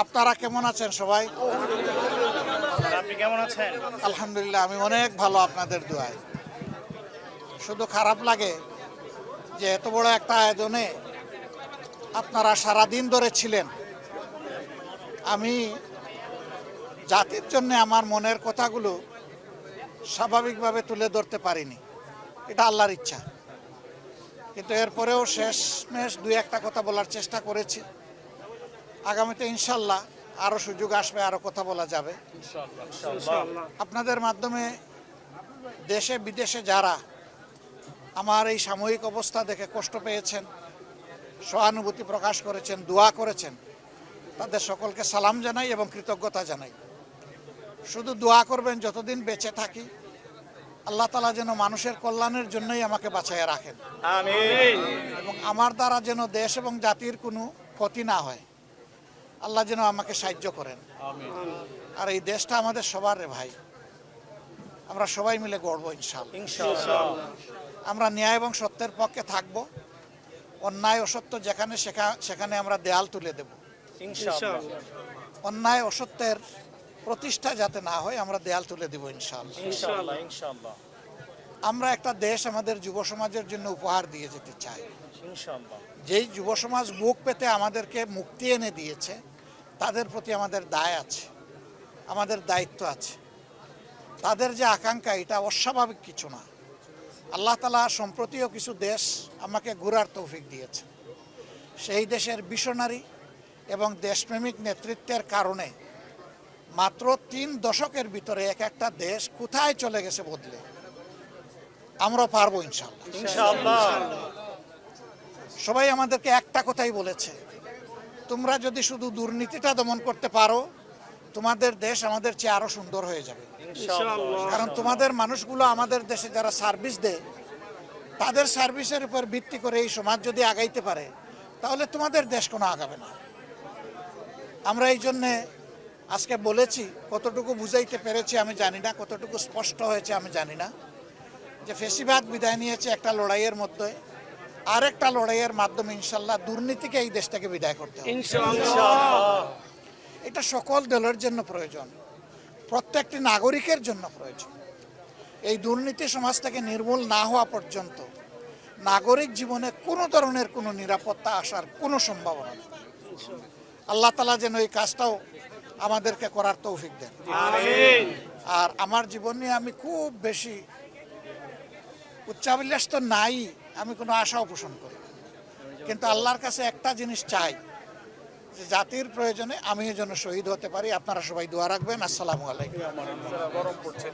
আপনারা কেমন আছেন সবাই? আপনি কেমন আছেন? আলহামদুলিল্লাহ, আমি অনেক ভালো আপনাদের দোয়ায়। শুধু খারাপ লাগে যে এত বড় একটা আয়োজনে আপনারা সারাদিন ধরে ছিলেন। আমি জাতির জন্য আমার মনের কথাগুলো স্বাভাবিকভাবে তুলে ধরতে পারিনি, এটা আল্লাহর ইচ্ছা। কিন্তু এরপরেও শেষমেশ দুই একটা কথা বলার চেষ্টা করেছি। আগামীতে ইনশাল্লাহ আরও সুযোগ আসবে, আরও কথা বলা যাবে। আপনাদের মাধ্যমে দেশে বিদেশে যারা আমার এই সাময়িক অবস্থা দেখে কষ্ট পেয়েছেন, সহানুভূতি প্রকাশ করেছেন, দোয়া করেছেন, তাদের সকলকে সালাম জানাই এবং কৃতজ্ঞতা জানাই। শুধু দোয়া করবেন যতদিন বেঁচে থাকি আল্লাহ তাআলা যেন মানুষের কল্যাণের জন্যই আমাকে বাঁচাইয়া রাখেন, আমিন। এবং আমার দ্বারা যেন দেশ এবং জাতির কোনো ক্ষতি না হয়। আল্লাহ যেন আমাকে সাহায্য করেন। আর এই দেশটা আমাদের সবার রে ভাই, আমরা সবাই মিলে গড়ব ইনশাআল্লাহ। ইনশাআল্লাহ। আমরা ন্যায় এবং সত্যের পক্ষে থাকব। অন্যায় অসত্য যেখানে সেখানে আমরা দেয়াল তুলে দেব। ইনশাআল্লাহ। অন্যায় অসত্যের প্রতিষ্ঠা যাতে না হয় আমরা দেয়াল তুলে দেব ইনশাআল্লাহ। ইনশাআল্লাহ। ইনশাআল্লাহ। আমরা একটা দেশ আমাদের যুব সমাজের জন্য উপহার দিয়ে যেতে চাই। ইনশাআল্লাহ। যেই যুব সমাজ বুক পেতে আমাদেরকে মুক্তি এনে দিয়েছে, তাদের প্রতি আমাদের দায় আছে, আমাদের দায়িত্ব আছে। তাদের যে আকাঙ্ক্ষা, এটা অস্বাভাবিক কিছু না। আল্লাহ তাআলা সম্প্রতিও কিছু দেশ আমাকে ঘোরার তৌফিক দিয়েছে। সেই দেশের মিশনারি এবং দেশপ্রেমিক নেতৃত্বের কারণে মাত্র 3 দশকের ভিতরে এক একটা দেশ কোথায় চলে গেছে বদলে। আমরা পারবো ইনশাআল্লাহ। ইনশাআল্লাহ। সবাই আমাদেরকে একটা কথাই বলেছে, তোমরা যদি শুধু দুর্নীতিটা দমন করতে পারো তোমাদের দেশ আমাদের চেয়ে আরো সুন্দর হয়ে যাবে। ইনশাআল্লাহ। কারণ তোমাদের মানুষগুলো আমাদের দেশে যারা সার্ভিস দেয়, তাদের সার্ভিসের উপর ভিত্তি করে এই সমাজ যদি আগাইতে পারে তাহলে তোমাদের দেশ কোনো আগাবে না। আমরা এই জন্যে আজকে বলেছি, কতটুকু বুঝাইতে পেরেছি আমি জানি না, কতটুকু স্পষ্ট হয়েছে আমি জানি না, যে ফেসিবাদ বিদায় নিয়েছে একটা লড়াইয়ের মধ্যে, আরেকটা লড়াইয়ের মাধ্যমে ইনশাল্লাহ দুর্নীতিকে এই দেশ থেকে বিদায় করতে হবে। ইনশাআল্লাহ। এটা সকল দলের জন্য প্রয়োজন, প্রত্যেকটি নাগরিকের জন্য প্রয়োজন। এই দুর্নীতি সমাজ থেকে নির্মূল না হওয়া পর্যন্ত নাগরিক জীবনে কোনো ধরনের কোনো নিরাপত্তা আসার কোনো সম্ভাবনা নেই। আল্লাহ তাআলা যেন এই কাজটাও আমাদেরকে করার তৌফিক দেন। আমিন। আর আমার জীবন নিয়ে আমি খুব বেশি উচ্চাভিলাষ তো নাই, আমি কোনো আশাও পোষণ করি না। কিন্তু আল্লাহর কাছে একটা জিনিস চাই, যে জাতির প্রয়োজনে আমিও যেন শহীদ হতে পারি। আপনারা সবাই দোয়া রাখবেন। আসসালামু আলাইকুম। গরম পড়ছে।